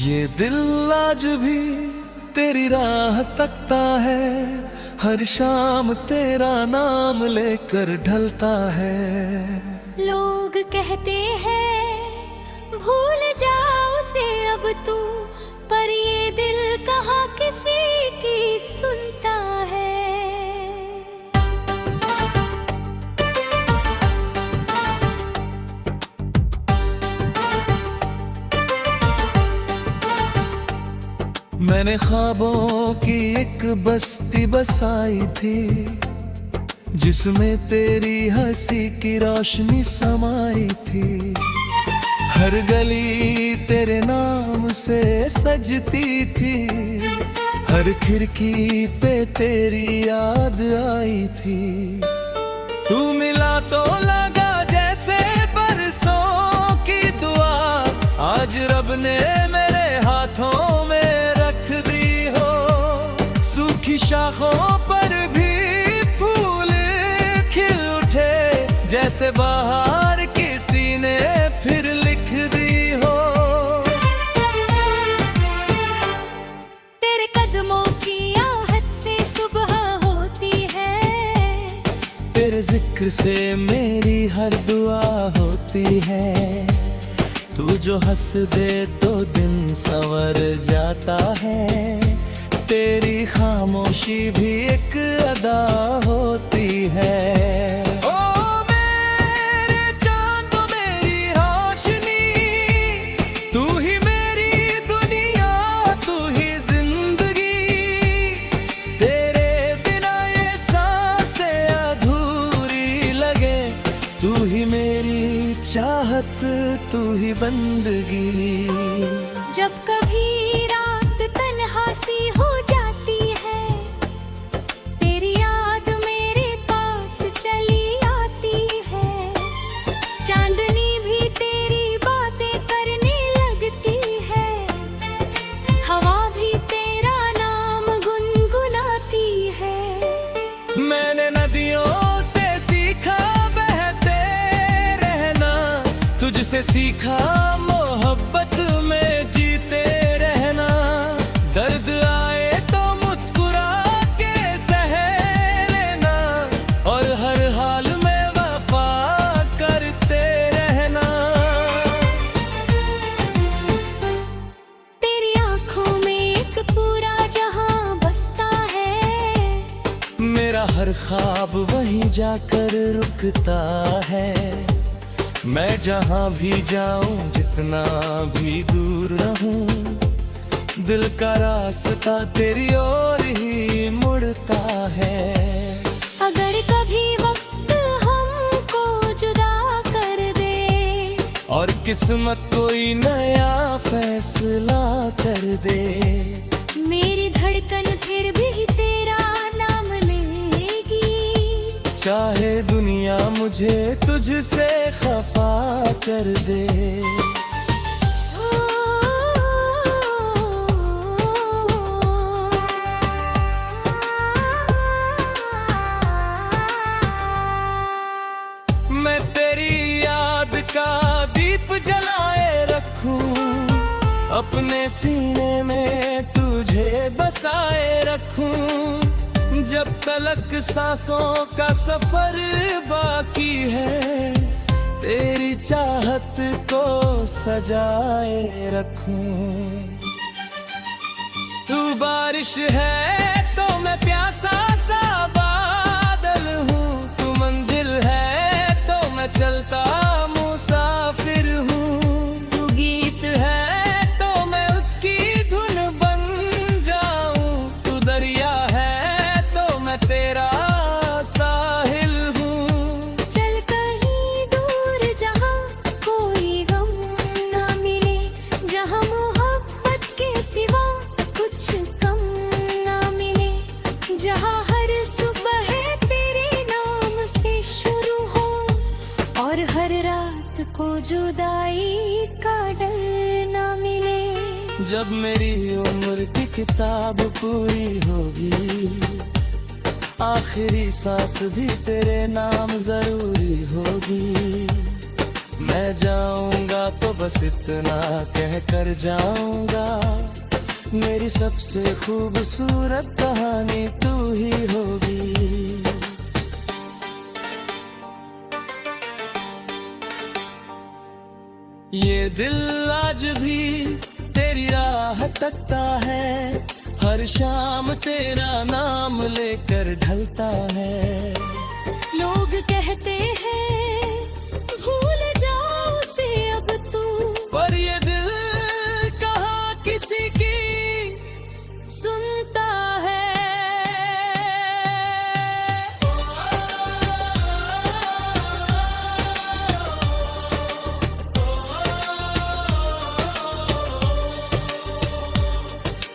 ये दिल आज भी तेरी राह तकता है, हर शाम तेरा नाम लेकर ढलता है। लोग कहते हैं भूल जाओ उसे अब तू, पर ये दिल कहाँ किसी की सुनता है। मैंने ख्वाबों की एक बस्ती बसाई थी, जिसमें तेरी हंसी की रोशनी समाई थी। हर गली तेरे नाम से सजती थी, हर खिड़की पे तेरी याद आई थी। तू मिला तो लगा जैसे बरसों की दुआ, आज रब ने मेरे हाथों में शाखों पर भी फूल खिल उठे, जैसे बाहर किसी ने फिर लिख दी हो। तेरे कदमों की आहट से सुबह होती है, तेरे जिक्र से मेरी हर दुआ होती है। तू जो हंस दे तो दिन संवर जाता है, तेरी खामोशी भी एक अदा होती है। ओ मेरे चांद मेरी रोशनी, तू ही मेरी दुनिया, तू ही जिंदगी। तेरे बिना ये सांसें अधूरी लगे, तू ही मेरी चाहत, तू ही बंदगी। जब कभी रात तन्हा सी हो जाती है, तेरी याद मेरे पास चली आती है। चांदनी भी तेरी बातें करने लगती है, हवा भी तेरा नाम गुनगुनाती है। मैंने नदियों से सीखा बहते रहना, तुझसे सीखा मोहब्बत में जीते रहना। दर्द आए तो मुस्कुरा के सह लेना, और हर हाल में वफा करते रहना। तेरी आंखों में एक पूरा जहां बसता है, मेरा हर ख्वाब वहीं जाकर रुकता है। मैं जहां भी जाऊं, जितना भी दूर रहूं, दिल का रास्ता तेरी ओर ही मुड़ता है। अगर कभी वक्त हमको जुदा कर दे, और किस्मत कोई नया फैसला कर दे, मेरी धड़कन फिर भी तेरा नाम लेगी। चाहे दुनिया मुझे तुझसे खफा कर दे। मैं तेरी याद का दीप जलाए रखूं, अपने सीने में तुझे बसाए रखूं। जब तलक सांसों का सफर बाकी है, तेरी चाहत को सजाए रखूं। तू बारिश है तो मैं प्यासा सा बादल हूँ, तू मंजिल है तो मैं चलता मुसाफिर हूँ। तू गीत है तो मैं उसकी धुन बन जाऊं, तू दरिया है तो मैं तेरा साहिल हूँ। चल कहीं दूर जहां कोई गम ना मिले, जहां मोहब्बत के सिवा कुछ कम ना मिले, जहां हर सुबह तेरे नाम से शुरू हो, और हर रात को जुदाई का डर ना मिले। जब मेरी उम्र की किताब पूरी होगी, आखिरी सांस भी तेरे नाम जरूरी होगी। मैं जाऊंगा तो बस इतना कह कर जाऊंगा, मेरी सबसे खूबसूरत कहानी तू ही होगी। ये दिल आज भी तेरी राह तकता है, हर शाम तेरा नाम लेकर ढलता है। लोग कहते हैं भूल जाओ उसे अब तू, पर ये दिल कहाँ किसी की सुनता है।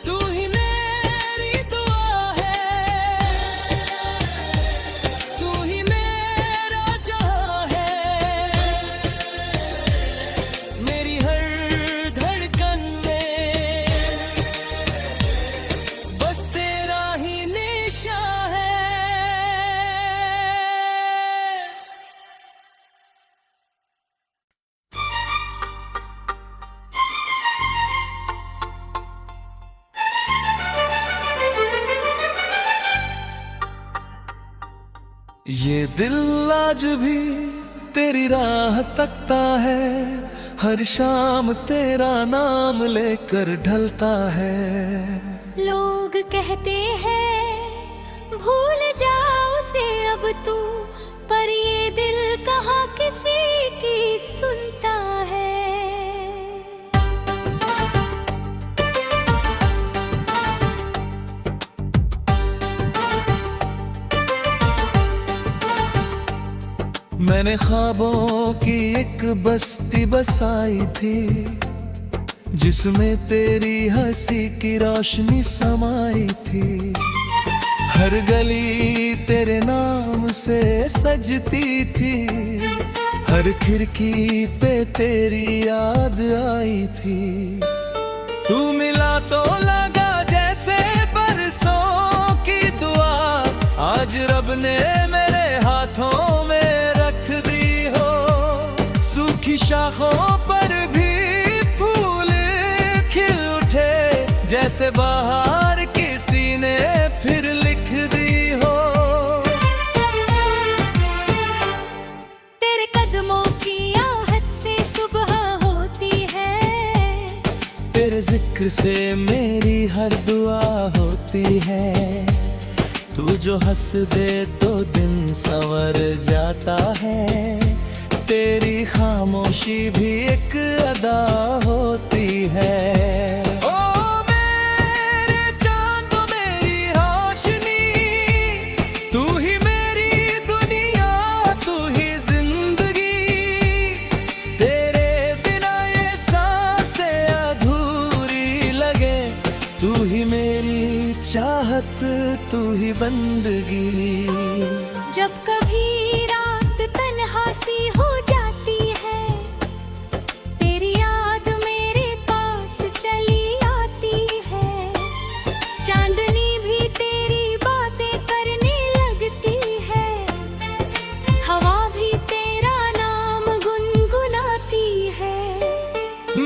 तू ही मेरी दुआ है, तू ही मेरा जहां है, मेरी हर धड़कन में बस तेरा ही निशान है। ये दिल आज भी तेरी राह तकता है, हर शाम तेरा नाम लेकर ढलता है। लोग कहते हैं भूल जाओ उसे अब तू, पर ये दिल कहाँ किसी की सुनता है। मैंने ख्वाबों की एक बस्ती बसाई थी, जिसमें तेरी हंसी की रोशनी समाई थी। हर गली तेरे नाम से सजती थी, हर खिड़की पे तेरी याद आई थी। तू मिला तो लगा जैसे बरसों की दुआ, आज रब ने मेरे हाथों में रख दी हो। सूखी शाखों पर भी फूल खिल उठे, जैसे बाहर किसी ने फिर लिख दी हो। तेरे कदमों की आहट से सुबह होती है, तेरे जिक्र से मेरी हर दुआ होती है। तू जो हंस दे तो दिन संवर जाता है, तेरी खामोशी भी एक अदा होती है। ओ मेरे चांद मेरी रोशनी, तू ही मेरी दुनिया, तू ही जिंदगी। तेरे बिना ये सांसें अधूरी लगे, तू ही मेरी चाहत, तू ही बंदगी। जब कभी रात तन्हा सी हो जाती है, तेरी याद मेरे पास चली आती है। चांदनी भी तेरी बातें करने लगती है, हवा भी तेरा नाम गुनगुनाती है।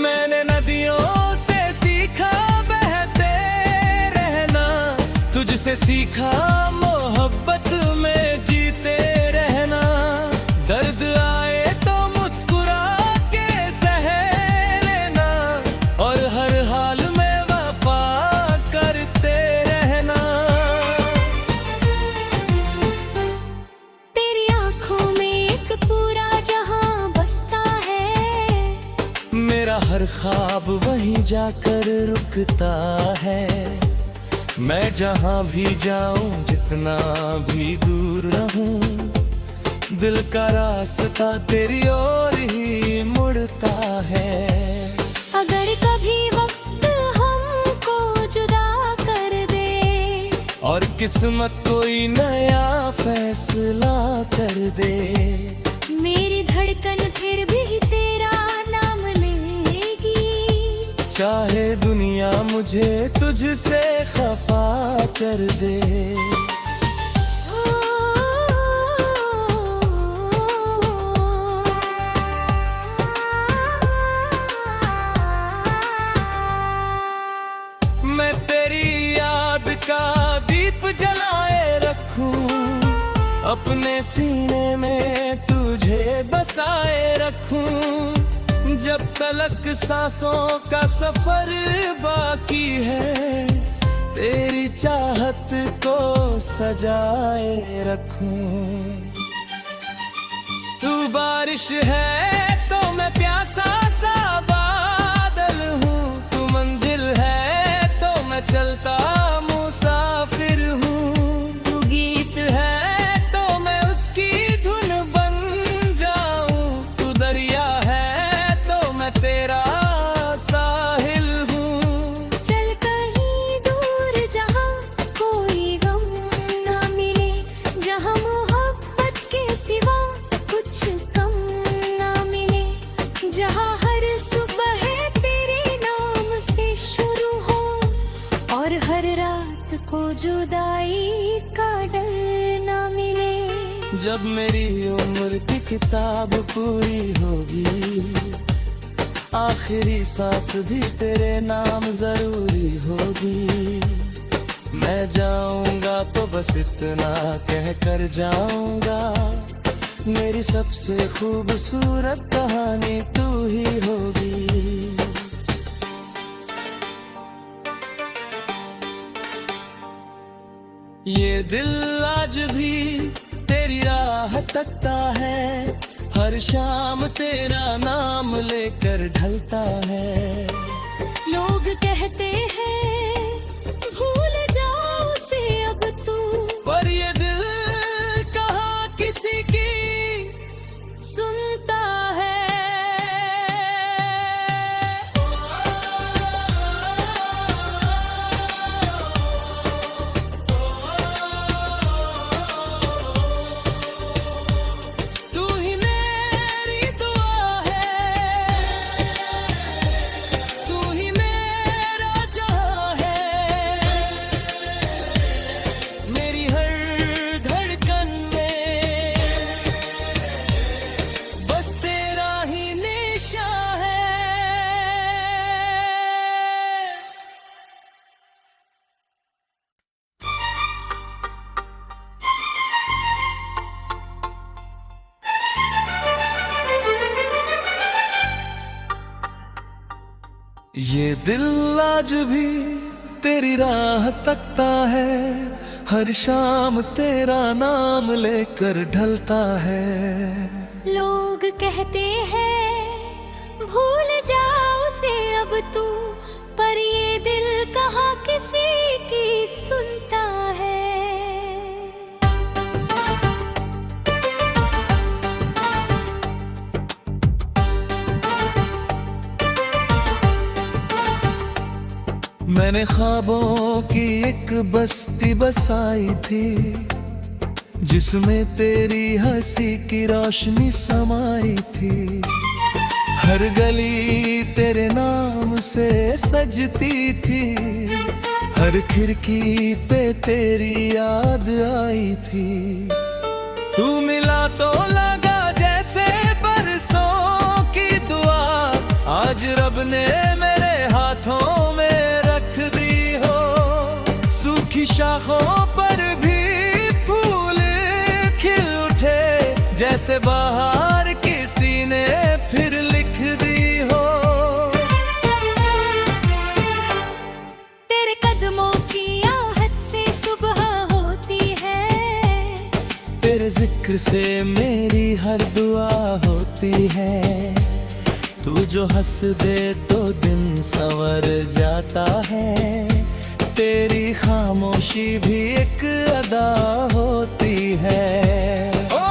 मैंने नदियों से सीखा बहते रहना, तुझसे सीखा मोहब्बत में जीते रहना। दर्द आए तो मुस्कुरा के सह लेना, और हर हाल में वफा करते रहना। तेरी आंखों में एक पूरा जहां बसता है, मेरा हर ख्वाब वहीं जाकर रुकता है। मैं जहां भी जाऊं, जितना भी दूर रहूं, दिल का रास्ता तेरी ओर ही मुड़ता है। अगर कभी वक्त हमको जुदा कर दे, और किस्मत कोई नया फैसला कर दे, मेरी धड़कन फिर भी तेरा नाम लेगी। चाहे दुनिया मुझे तुझसे खफा कर दे। जलाए रखूं, अपने सीने में तुझे बसाए रखूं। जब तलक सांसों का सफर बाकी है, तेरी चाहत को सजाए रखूं। तू बारिश है तो मैं प्यासा सा बादल हूँ, तू मंजिल है तो मैं चलता मुसाफिर हूँ। तू गीत है तो मैं उसकी धुन बन जाऊं, तू दरिया है तो मैं तेरा साहिल हूँ। चल कहीं दूर जहाँ कोई गम ना मिले, जहाँ मोहब्बत के सिवा कुछ कम ना मिले, जहाँ हर सुबह तेरे नाम से शुरू हो और हर रात को जुदाई का डर ना मिले। जब मेरी उम्र की किताब पूरी होगी, आखिरी सांस भी तेरे नाम जरूरी होगी। मैं जाऊंगा तो बस इतना कह कर जाऊंगा, मेरी सबसे खूबसूरत कहानी तू ही होगी। ये दिल आज भी तेरी राह तकता है, हर शाम तेरा नाम लेकर ढलता है। लोग कहते हैं भूल जाओ उसे अब तू, पर ये दिल कहाँ किसी की सुनता है। तू ही मेरी दुआ है, तू ही मेरा जहां है। मेरी हर धड़कन में बस तेरा ही निशान है। ये दिल आज भी तेरी राह तकता है, हर शाम तेरा नाम लेकर ढलता है। लोग कहते हैं भूल जाओ उसे अब तू, पर ये दिल कहाँ किसी की सुनता है। मैंने ख्वाबों की एक बस्ती बसाई थी, जिसमें तेरी हंसी की रोशनी समाई थी। हर गली तेरे नाम से सजती थी, हर खिड़की पे तेरी याद आई थी। तू मिला तो लगा जैसे बरसों की दुआ, आज रब ने मेरे हाथों में रख दी हो। सूखी शाखों पर भी फूल खिल उठे, जैसे बाहर किसी ने फिर लिख दी हो। तेरे कदमों की आहट से सुबह होती है, तेरे जिक्र से मेरी हर दुआ होती है। तू जो हंस दे तो दिन संवर जाता है, तेरी खामोशी भी एक अदा होती है। ओ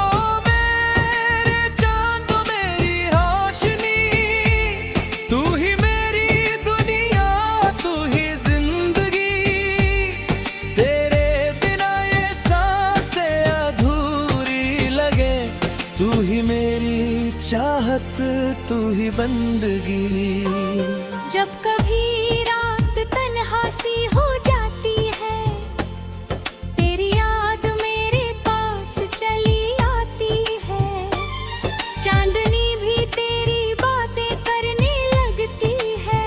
मेरे चांद मेरी रोशनी, तू ही मेरी दुनिया, तू ही जिंदगी। तेरे बिना ये सांसें अधूरी लगे, तू ही मेरी चाहत, तू ही बंदगी। जब कभी रात तन्हा सी हो जाती है, तेरी याद मेरे पास चली आती है। चांदनी भी तेरी बातें करने लगती है,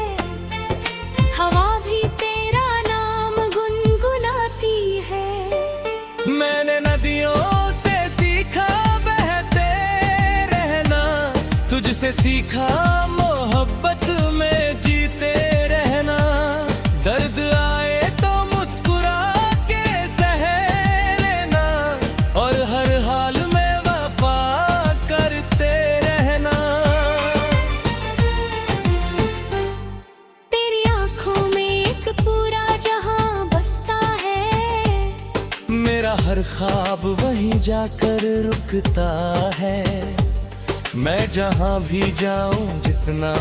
हवा भी तेरा नाम गुनगुनाती है। मैंने नदियों से सीखा बहते रहना, तुझसे सीखा मोहब्बत में जीते रहना। दर्द आए तो मुस्कुरा के सह लेना, और हर हाल में वफा करते रहना। तेरी आंखों में एक पूरा जहां बसता है, मेरा हर ख्वाब वहीं जाकर रुकता है। मैं जहां भी जाऊं, जितना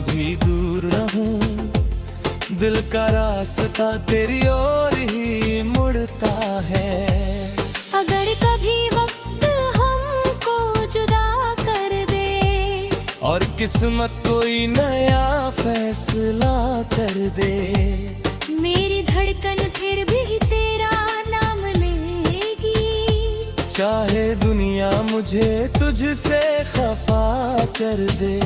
भी दूर रहूं, दिल का रास्ता तेरी ओर ही मुड़ता है। अगर कभी वक्त हमको जुदा कर दे, और किस्मत कोई नया फैसला कर दे, मेरी धड़कन फिर भी तेरा नाम लेगी। चाहे दुनिया मुझे तुझसे खफा कर दे।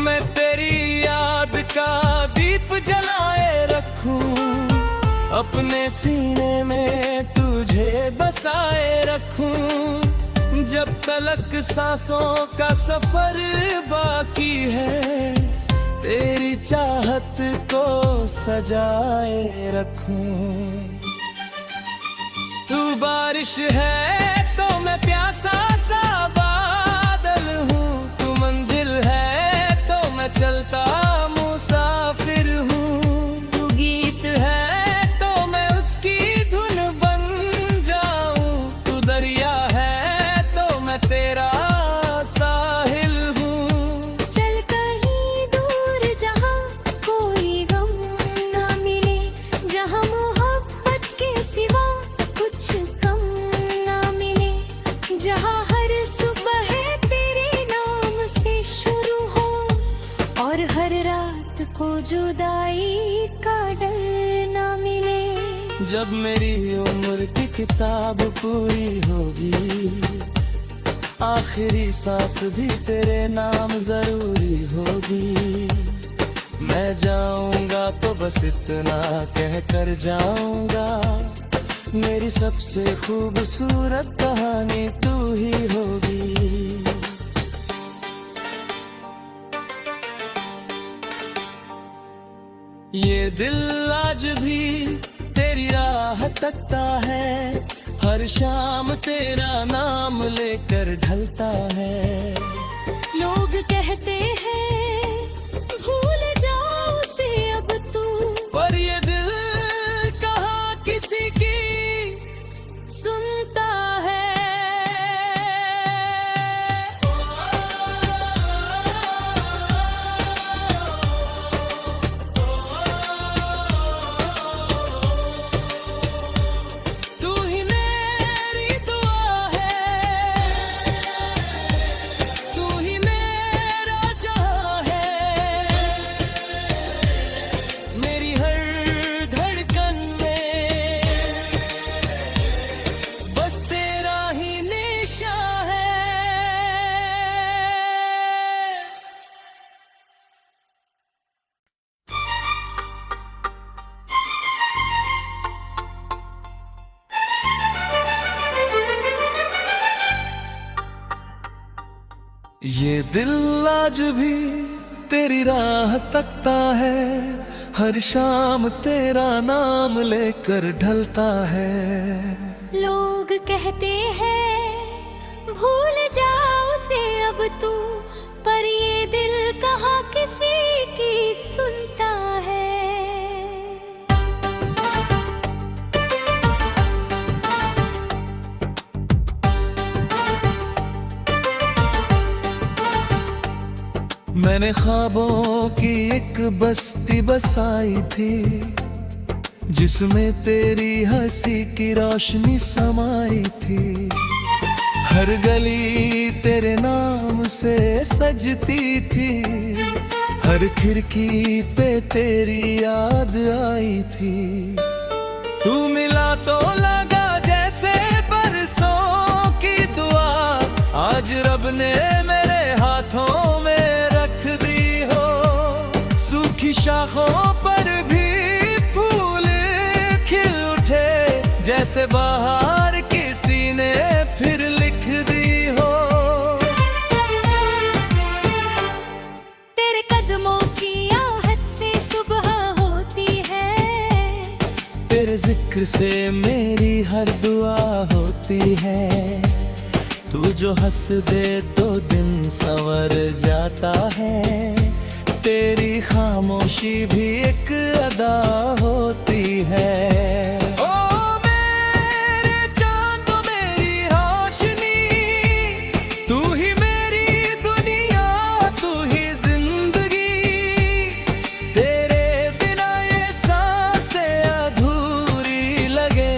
मैं तेरी याद का दीप जलाए रखूं, अपने सीने में तुझे बसाए रखूं। जब तलक सांसों का सफर बाकी है, तेरी चाहत को सजाए रखूं। तू बारिश है तो मैं प्यासा सा बादल हूँ, तू मंजिल है तो मैं चलता मुसाफिर हूँ। तू गीत है तो मैं उसकी धुन बन जाऊं, तू दरिया है तो मैं तेरा साहिल हूँ। चल कहीं दूर जहां कोई गम ना मिले, जहां मोहब्बत के सिवा कुछ कम ना मिले, जहां हर सुबह तेरे नाम से शुरू हो, और हर रात को जुदाई का डर ना मिले। जब मेरी उम्र की किताब पूरी होगी, आखिरी सांस भी तेरे नाम जरूरी होगी। मैं जाऊंगा तो बस इतना कह कर जाऊंगा, मेरी सबसे खूबसूरत कहानी तू ही होगी। ये दिल आज भी तेरी राह तकता है, हर शाम तेरा नाम लेकर ढलता है। लोग कहते हैं भूल जाओ उसे अब तू, पर ये दिल कहाँ किसी की सुनता है। तू ही मेरी दुआ है, तू ही मेरा जहां है। मेरी हर धड़कन में बस तेरा ही निशान है। ये दिल आज भी तेरी राह तकता है, हर शाम तेरा नाम लेकर ढलता है। लोग कहते हैं भूल जाओ उसे अब तू, पर ये दिल कहाँ किसी की सुनता है। मैंने ख्वाबों की एक बस्ती बसाई थी, जिसमें तेरी हंसी की रोशनी समाई थी। हर गली तेरे नाम से सजती थी, हर खिड़की पे तेरी याद आई थी। तू मिला तो लगा जैसे बरसों की दुआ, आज आज रब ने मेरे हाथों में रख दी हो। सूखी शाखों पर भी फूल खिल उठे, जैसे बाहर किसी ने फिर लिख दी हो। तेरे कदमों की आहट से सुबह होती है, तेरे जिक्र से मेरी हर दुआ होती है। तू जो हंस दे तो दिन संवर जाता है, तेरी खामोशी भी एक अदा होती है। ओ मेरे चांद मेरी रोशनी, तू ही मेरी दुनिया, तू ही जिंदगी। तेरे बिना ये सांसें अधूरी लगे,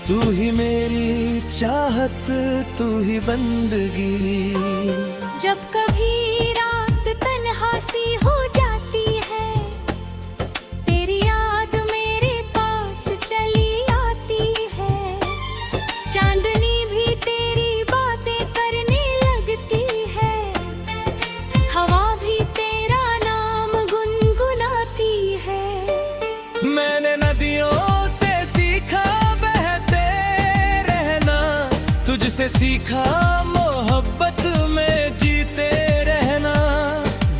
तू ही मेरी चाहत, तू ही बंदगी। जब कभी रात तन्हा सी हो जाती है, तेरी याद मेरे पास चली आती है। चांदनी भी तेरी बातें करने लगती है, हवा भी तेरा नाम गुनगुनाती है। मैंने नदियों से सीखा बहते रहना, तुझसे सीखा मोहब्बत में जीते रहना।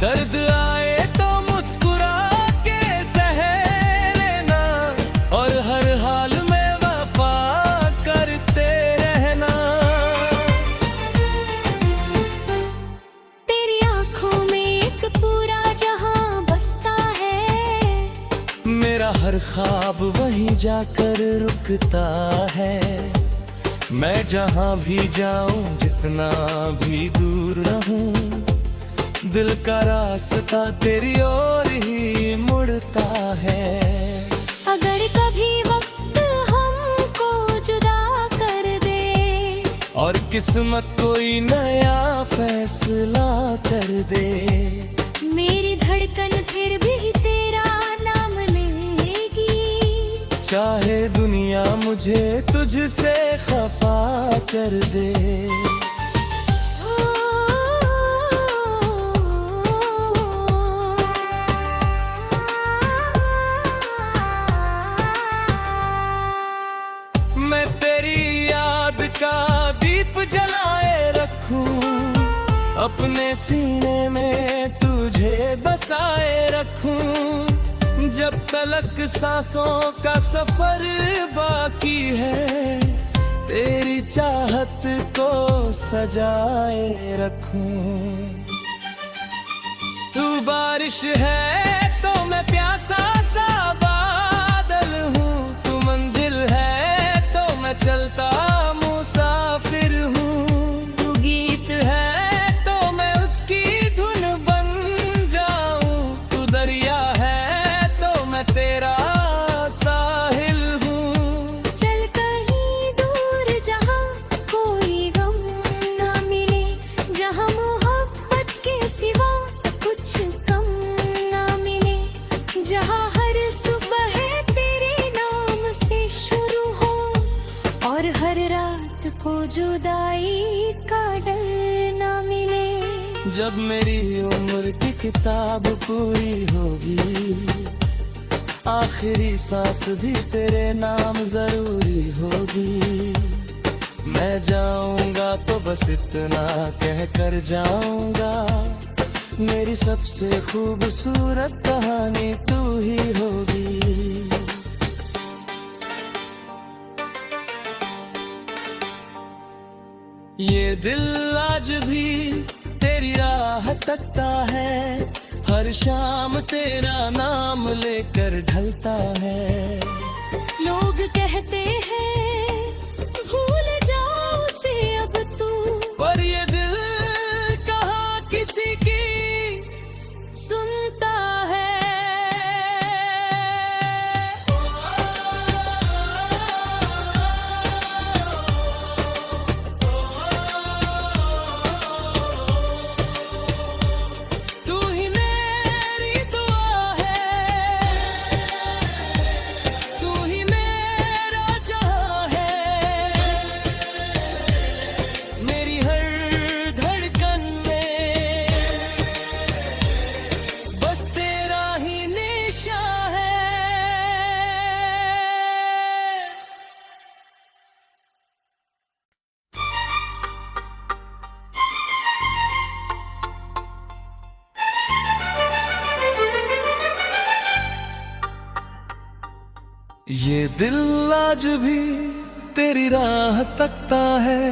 दर्द आए तो मुस्कुरा के सह लेना, और हर हाल में वफा करते रहना। तेरी आंखों में एक पूरा जहां बसता है, मेरा हर ख्वाब वहीं जाकर रुकता है। मैं जहां भी जाऊं, जितना भी दूर रहूं, दिल का रास्ता तेरी ओर ही मुड़ता है। अगर कभी वक्त हमको जुदा कर दे, और किस्मत कोई नया फैसला कर दे, मेरी धड़कन फिर भी तेरा नाम लेगी। चाहे दुनिया मुझे तुझसे खफा कर दे। मैं तेरी याद का दीप जलाए रखूं, अपने सीने में तुझे बसाए रखूं। जब तलक सांसों का सफर बाकी है, तेरी चाहत को सजाए रखूं। तू बारिश है तो मैं प्यासा सा बादल हूँ, तू मंजिल है तो मैं चलता मुसाफिर हूँ। तू गीत है तो मैं उसकी धुन बन जाऊं, तू दरिया है तो मैं तेरा साहिल हूँ। चल कहीं दूर जहां कोई गम ना मिले, जहां मोहब्बत के सिवा कुछ कम ना मिले। जहां हर सुबह तेरे नाम से शुरू हो, और हर रात को जुदाई का डर ना मिले। जब मेरी उम्र की किताब पूरी होगी, आखिरी सांस भी तेरे नाम जरूरी होगी। मैं जाऊंगा तो बस इतना कह कर जाऊंगा, मेरी सबसे खूबसूरत कहानी तू ही होगी। ये दिल आज भी तेरी राह तकता है, हर शाम तेरा नाम लेकर ढलता है। लोग कहते हैं भूल जाओ उसे अब तू, पर ये दिल कहाँ किसी की सुनता है। तू ही मेरी दुआ है, तू ही मेरा जहां है। ये दिल आज भी तेरी राह तकता है,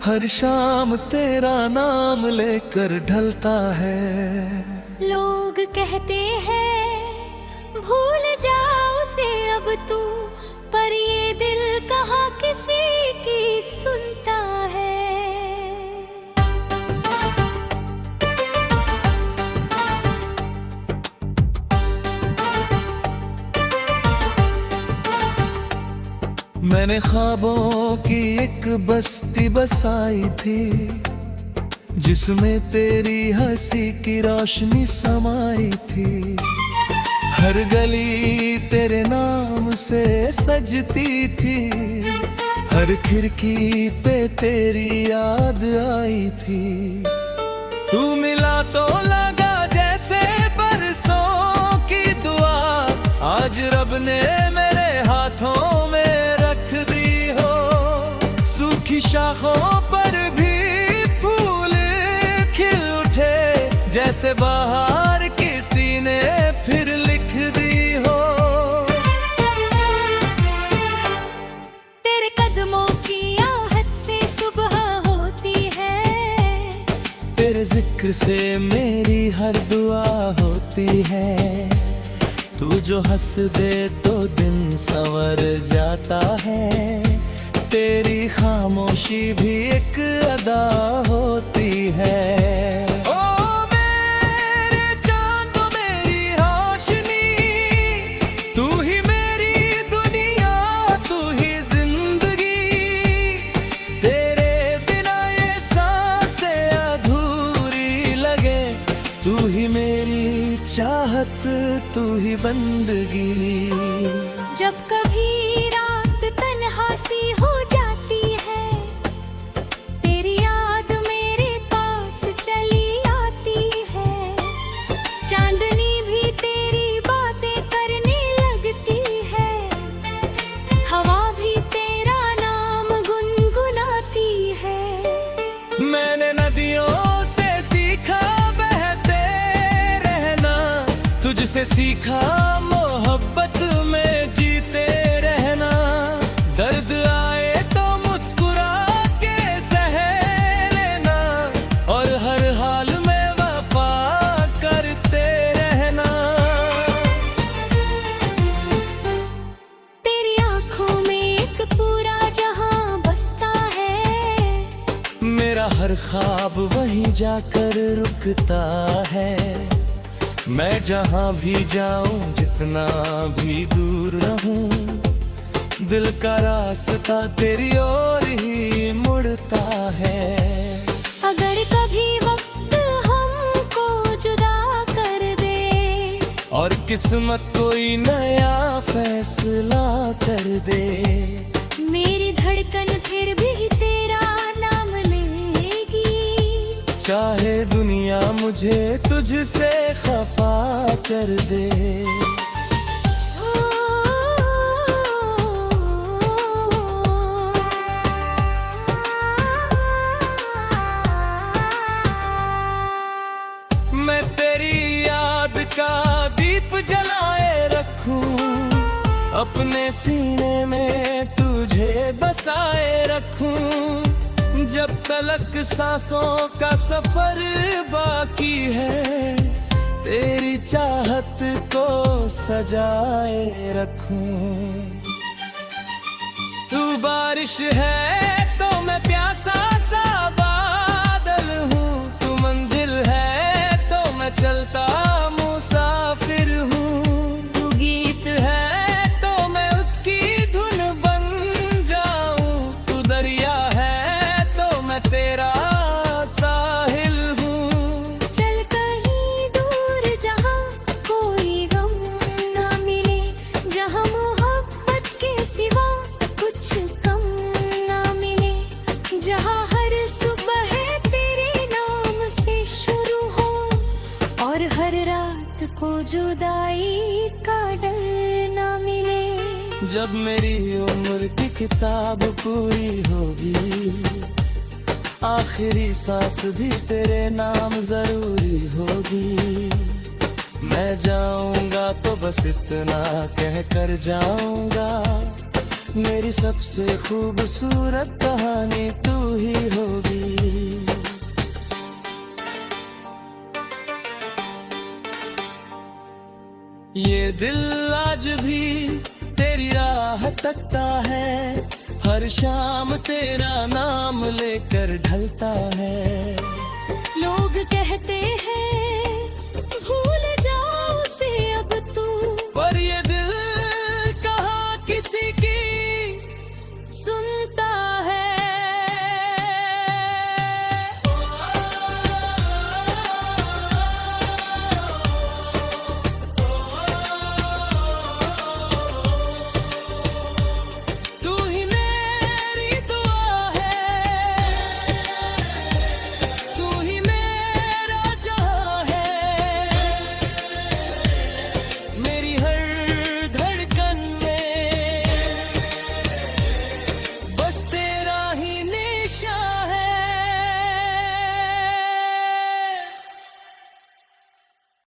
हर शाम तेरा नाम लेकर ढलता है। लोग कहते हैं भूल जाओ उसे अब तू, पर ये दिल कहाँ किसी की सुनता है। मैंने ख्वाबों की एक बस्ती बसाई थी, जिसमें तेरी हंसी की रोशनी समाई थी। हर गली तेरे नाम से सजती थी, हर खिड़की पे तेरी याद आई थी। तू मिला तो लगा जैसे बरसों की दुआ, आज रब ने मेरे हाथों में रख दी हो। सूखी शाखों पर भी फूल खिल उठे, जैसे बाहर किसी ने फिर लिख दी हो। तेरे कदमों की आहट से सुबह होती है, तेरे जिक्र से मेरी हर दुआ होती है। तू जो हंस दे तो दिन संवर जाता है, तेरी खामोशी भी एक अदा होती है। ओ मेरे चांद मेरी रोशनी, तू ही मेरी दुनिया, तू ही जिंदगी। तेरे बिना ये सांसें अधूरी लगे, तू ही मेरी चाहत, तू ही बंदगी। जब कभी रात तन्हा सी हो जाती है, तेरी याद मेरे पास चली आती है। चांदनी भी तेरी बातें करने लगती है, हवा भी तेरा नाम गुनगुनाती है। मैंने नदियों से सीखा बहते रहना, तुझसे सीखा मोहब्बत में जीते रहना। दर्द आए तो मुस्कुरा के सह लेना, और हर हाल में वफा करते रहना। तेरी आंखों में एक पूरा जहां बसता है, मेरा हर ख्वाब वहीं जाकर रुकता है। मैं जहां भी जाऊं, जितना भी दूर रहूं, दिल का रास्ता तेरी ओर ही मुड़ता है। अगर कभी वक्त हमको जुदा कर दे, और किस्मत कोई नया फैसला कर दे, मेरी धड़कन फिर भी तेरा नाम लेगी। चाहे दुनिया मुझे तुझसे खफा कर दे। मैं तेरी याद का दीप जलाए रखूं, अपने सीने में तुझे बसाए रखूं। जब तलक सांसों का सफर बाकी है, तेरी चाहत को सजाए रखूं। तू बारिश है तो मैं प्यासा सा बादल हूँ, तू मंजिल है तो मैं चलता मुसाफिर हूँ। तू गीत है तो मैं उसकी धुन बन जाऊं, तू दरिया है तो मैं तेरा साहिल हूँ। चल कहीं दूर जहां कोई गम ना मिले, जहां मोहब्बत के सिवा कुछ कम ना मिले। जहां हर सुबह तेरे नाम से शुरू हो, और हर रात को जुदाई का डर ना मिले। जब मेरी उम्र की किताब पूरी होगी, आखिरी सांस भी तेरे नाम जरूरी होगी। मैं जाऊंगा तो बस इतना कह कर जाऊंगा, मेरी सबसे खूबसूरत कहानी तू ही होगी। ये दिल आज भी तेरी राह तकता है, हर शाम तेरा नाम लेकर ढलता है।